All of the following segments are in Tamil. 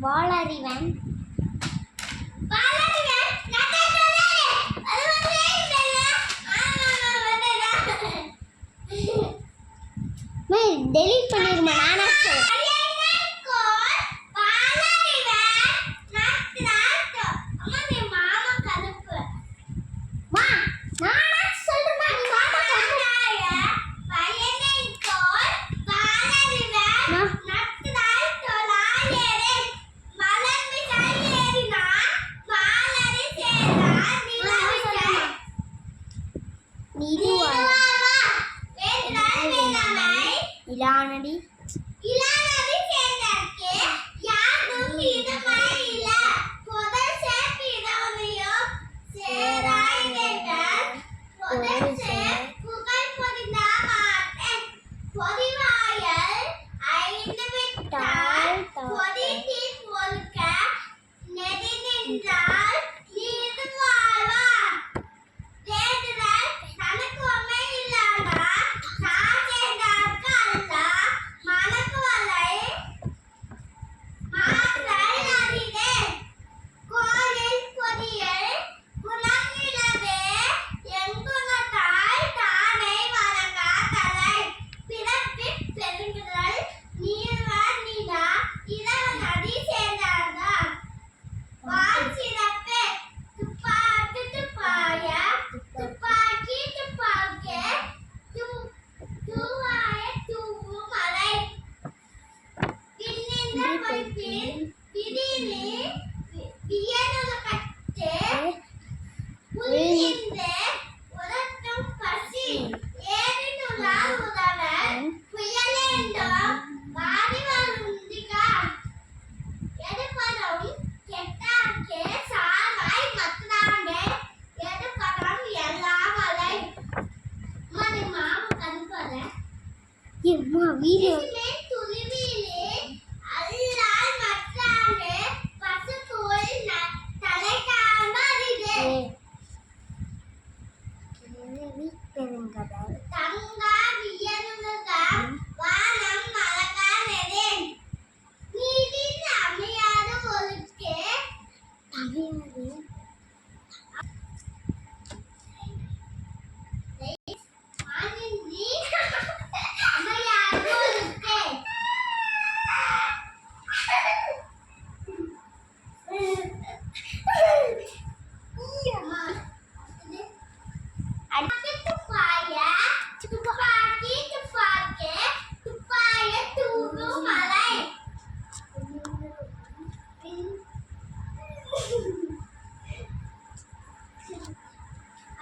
வாளறிவன் டெலீட் பண்ணிருமா நானா இலானடி இலானடி சேர்ந்ததற்கு யாரும் இதமாய் இல்ல புதர் சேர்த்து இதவனையோ சேராய் கேட்டார் புதர் சேர் புகழ் பொதிந்த மாட்டேன் பொதிவாயல் ஐந்து விட்டால் பொதி தீர் ஒழுக்க நெடி நின்றால் நீது வாழ்வா தேடுதல் தனக்கு ஒன்மை இல்லாதா வீடியோ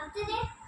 After that